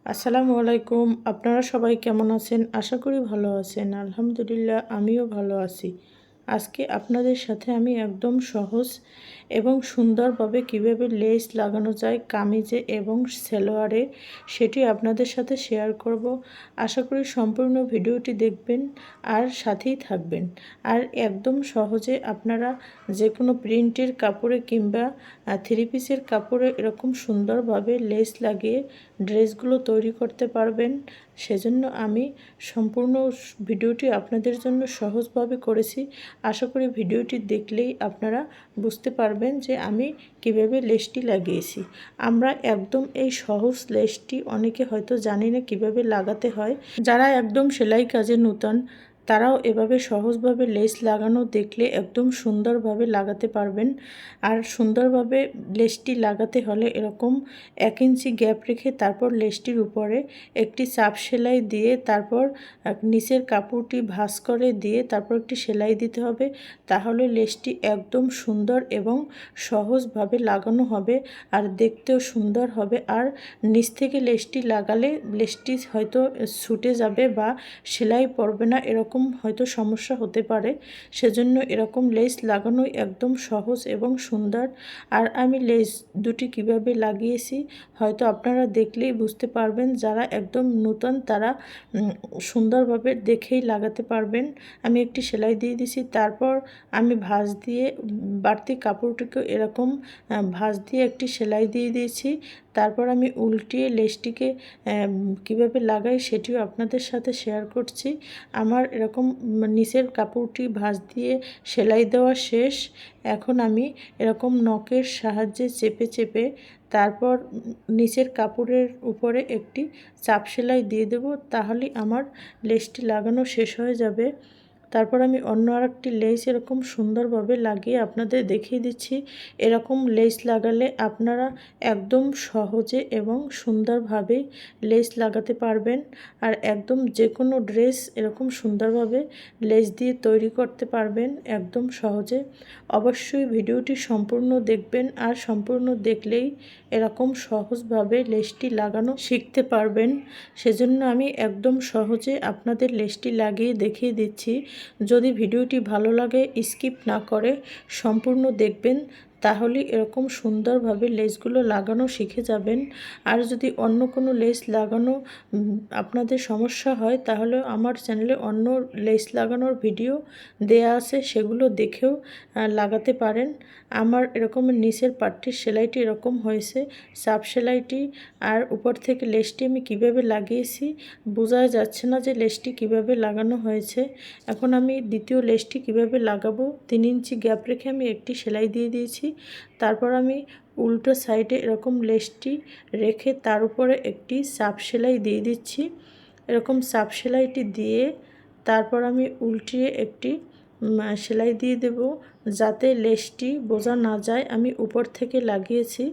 আসসালামু আলাইকুম। আপনারা সবাই কেমন আছেন? আশা করি ভালো আছেন। আলহামদুলিল্লাহ আমিও ভালো আছি। আজকে আপনাদের সাথে আমি একদম সহজ এবং সুন্দরভাবে কিভাবে লেস লাগানো যায় কামিজে এবং সালোয়ারে সেটি আপনাদের সাথে শেয়ার করব। আশা করি সম্পূর্ণ ভিডিওটি দেখবেন আর সাথেই থাকবেন। আর একদম সহজে আপনারা যে কোনো প্রিন্টের কাপড়ে কিংবা থ্রি পিসের কাপড়ে এরকম সুন্দরভাবে লেস লাগিয়ে ড্রেসগুলো তৈরি করতে পারবেন। সেজন্য আমি সম্পূর্ণ ভিডিওটি আপনাদের জন্য সহজভাবে করেছি। আশা করি ভিডিওটি দেখলেই আপনারা বুঝতে পারবেন যে আমি কিভাবে লেসটি লাগিয়েছি। আমরা একদম এই সহজ লেসটি অনেকে হয়তো জানি না কিভাবে লাগাতে হয়। যারা একদম সেলাই কাজে নূতন তারাও এভাবে সহজভাবে লেস লাগানো দেখলে একদম সুন্দরভাবে লাগাতে পারবেন। আর সুন্দরভাবে লেসটি লাগাতে হলে এরকম 1 ইঞ্চি গ্যাপ রেখে তারপর লেসটির উপরে একটি চাপ সেলাই দিয়ে তারপর নিচের কাপড়টি ভাঁজ করে দিয়ে তারপর একটি সেলাই দিতে হবে। তাহলে লেসটি একদম সুন্দর এবং সহজভাবে লাগানো হবে আর দেখতেও সুন্দর হবে। আর নিচ থেকে লেসটি লাগালে লেসটি হয়তো ছুটে যাবে বা সেলাই পড়বে না, এরকম হয়তো সমস্যা হতে পারে। সেজন্য এরকম লেস লাগানোই একদম সহজ এবং সুন্দর। আর আমি লেস দুটি কিভাবে লাগিয়েছি হয়তো আপনারা দেখলেই বুঝতে পারবেন। যারা একদম নূতন তারা সুন্দরভাবে দেখেই লাগাতে পারবেন। আমি একটি সেলাই দিয়ে দিছি, তারপর আমি ভাঁজ দিয়ে বাড়তি কাপড়টিকে এরকম ভাঁজ দিয়ে একটি সেলাই দিয়ে দিয়েছি। তারপর আমি উল্টিয়ে লেসটিকে কিভাবে লাগাই সেটিও আপনাদের সাথে শেয়ার করছি। আমার এরকম নিচের কাপড়টি ভাঁজ দিয়ে সেলাই দেওয়া শেষ। এখন আমি এরকম নখের সাহায্যে চেপে চেপে তারপর নিচের কাপড়ের উপরে একটি চাপ সেলাই দিয়ে দেব। তাহলেই আমার লেসটি লাগানো শেষ হয়ে যাবে। তারপর আমি অন্য আরেকটি লেস এরকম সুন্দরভাবে লাগিয়ে আপনাদের দেখিয়ে দিচ্ছি। এরকম লেস লাগালে আপনারা একদম সহজে এবং সুন্দরভাবে লেস লাগাতে পারবেন। আর একদম যে কোনো ড্রেস এরকম সুন্দরভাবে লেস দিয়ে তৈরি করতে পারবেন একদম সহজে। অবশ্যই ভিডিওটি সম্পূর্ণ দেখবেন আর সম্পূর্ণ দেখলেই এরকম সহজভাবে লেসটি লাগানো শিখতে পারবেন। সেজন্য আমি একদম সহজে আপনাদের লেসটি লাগিয়ে দেখিয়ে দিচ্ছি। যদি ভিডিওটি ভালো লাগে স্কিপ না করে সম্পূর্ণ দেখবেন, তাহলে এরকম সুন্দরভাবে লেসগুলো লাগানো শিখে যাবেন। আর যদি অন্য কোনো লেস লাগানো আপনাদের সমস্যা হয় তাহলে আমার চ্যানেলে অন্য লেস লাগানোর ভিডিও দেয়া আছে, সেগুলো দেখেও লাগাতে পারেন। আমার এরকম নিচের পাটটির সেলাইটি এরকম হয়েছে, চাপ সেলাইটি আর উপর থেকে লেসটি আমি কিভাবে লাগিয়েছি বোঝা যাচ্ছে না যে লেসটি কিভাবে লাগানো হয়েছে। এখন আমি দ্বিতীয় লেসটি কিভাবে লাগাবো 3 ইঞ্চি গ্যাপ রেখে আমি একটি সেলাই দিয়ে দিয়েছি। তারপর আমি উল্টো সাইডে এরকম লেসটি রেখে তার উপরে একটি চাপ সেলাই দিয়ে দিচ্ছি। এরকম চাপ সেলাইটি দিয়ে তারপর আমি উল্টিয়ে একটি সেলাই দিয়ে দেব যাতে লেসটি বোঝা না যায় আমি উপর থেকে লাগিয়েছি।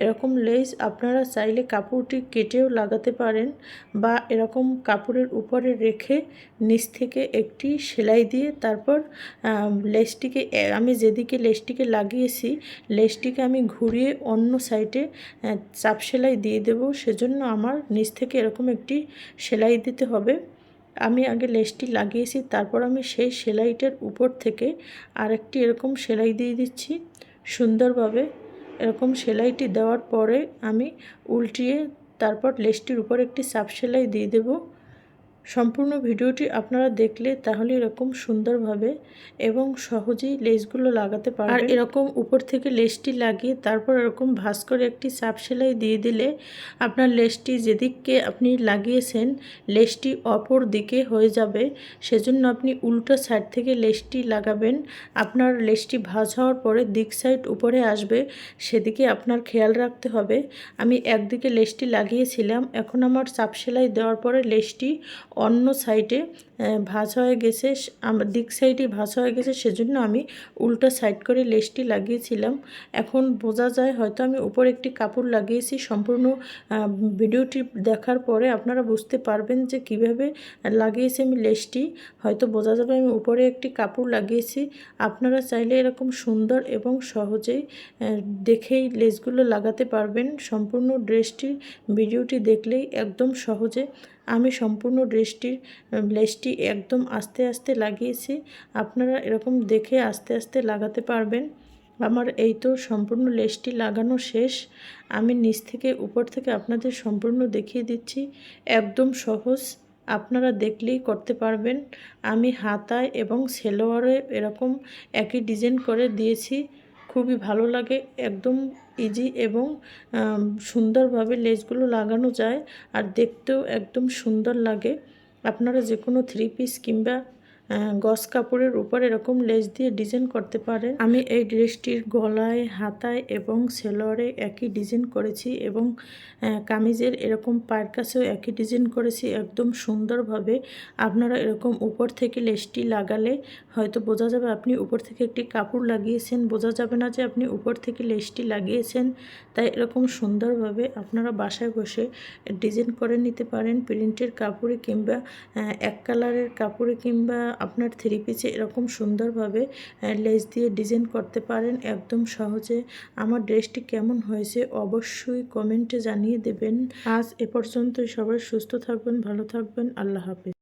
এরকম লেস আপনারা চাইলে কাপড়টি কেটেও লাগাতে পারেন বা এরকম কাপড়ের উপরে রেখে নিচ থেকে একটি সেলাই দিয়ে তারপর লেসটিকে আমি যেদিকে লেসটিকে লাগিয়েছি লেসটিকে আমি ঘুরিয়ে অন্য সাইডে চাপ সেলাই দিয়ে দেব। সেজন্য আমার নিচ থেকে এরকম একটি সেলাই দিতে হবে। আমি আগে লেসটি লাগিয়েছি, তারপর আমি সেই সেলাইটার উপর থেকে আরেকটি এরকম সেলাই দিয়ে দিচ্ছি সুন্দরভাবে। এরকম সেলাইটি দেওয়ার পরে আমি উল্টিয়ে তারপর লেসটির উপর একটি চাপ সেলাই দিয়ে দেব। সম্পূর্ণ ভিডিওটি আপনারা দেখলে তাহলে এরকম সুন্দরভাবে এবং সহজেই লেসগুলো লাগাতে পারবেন। আর এরকম উপর থেকে লেসটি লাগিয়ে তারপর এরকম ভাঁজ করে একটি চাপ সেলাই দিয়ে দিলে আপনার লেসটি যেদিকে আপনি লাগিয়েছেন লেসটি অপর দিকে হয়ে যাবে। সেজন্য আপনি উল্টো সাইড থেকে লেসটি লাগাবেন। আপনার লেসটি ভাঁজ হওয়ার পরে দিক সাইড উপরে আসবে, সেদিকে আপনার খেয়াল রাখতে হবে। আমি একদিকে লেসটি লাগিয়েছিলাম, এখন আমার চাপ সেলাই দেওয়ার পরে লেসটি অন্য সাইডে ভাঁজ হয়ে গেছে, আমার দিক সাইডে ভাঁজ হয়ে গেছে, সেজন্য আমি উল্টা সাইড করে লেসটি লাগিয়েছিলাম। এখন বোঝা যায় হয়তো আমি উপরে একটি কাপড় লাগিয়েছি। সম্পূর্ণ ভিডিওটি দেখার পরে আপনারা বুঝতে পারবেন যে কিভাবে লাগিয়েছি আমি লেসটি। হয়তো বোঝা যাবে আমি উপরে একটি কাপড় লাগিয়েছি। আপনারা চাইলে এরকম সুন্দর এবং সহজেই দেখেই লেসগুলো লাগাতে পারবেন। সম্পূর্ণ ড্রেসটির ভিডিওটি দেখলেই একদম সহজে আমি সম্পূর্ণ ড্রেসটির লেসটি একদম আস্তে আস্তে লাগিয়েছি। আপনারা এরকম দেখে আস্তে আস্তে লাগাতে পারবেন। আমার এই তো সম্পূর্ণ লেসটি লাগানো শেষ। আমি নিচ থেকে উপর থেকে আপনাদের সম্পূর্ণ দেখিয়ে দিচ্ছি। একদম সহজ, আপনারা দেখলেই করতে পারবেন। আমি হাতায় এবং সেলোয়ারে এরকম একই ডিজাইন করে দিয়েছি। খুবই ভালো লাগে, একদম ইজি এবং সুন্দরভাবে লেসগুলো লাগানো যায়, আর দেখতেও একদম সুন্দর লাগে। আপনারা যে কোনো 3 পিস কিংবা গস কাপড়ের উপর এরকম লেস দিয়ে ডিজাইন করতে পারেন। আমি এই ড্রেসটির গলায়, হাতায় এবং সেলোয়ারে একই ডিজাইন করেছি এবং কামিজের এরকম পায়ের কাছেও একই ডিজাইন করেছি একদম সুন্দরভাবে। আপনারা এরকম উপর থেকে লেসটি লাগালে হয়তো বোঝা যাবে আপনি উপর থেকে একটি কাপড় লাগিয়েছেন, বোঝা যাবে না যে আপনি উপর থেকে লেসটি লাগিয়েছেন। তাই এরকম সুন্দরভাবে আপনারা বাসায় বসে ডিজাইন করে নিতে পারেন প্রিন্টের কাপড়ে কিংবা এক কালারের কাপড়ে কিংবা আপনার 3 পিসে এরকম সুন্দরভাবে লেস দিয়ে ডিজাইন করতে পারেন একদম সহজে। আমার ড্রেসটি কেমন হয়েছে অবশ্যই কমেন্টে জানিয়ে দেবেন। আজ এ পর্যন্তই। সবাই সুস্থ থাকবেন, ভালো থাকবেন। আল্লাহ হাফেজ।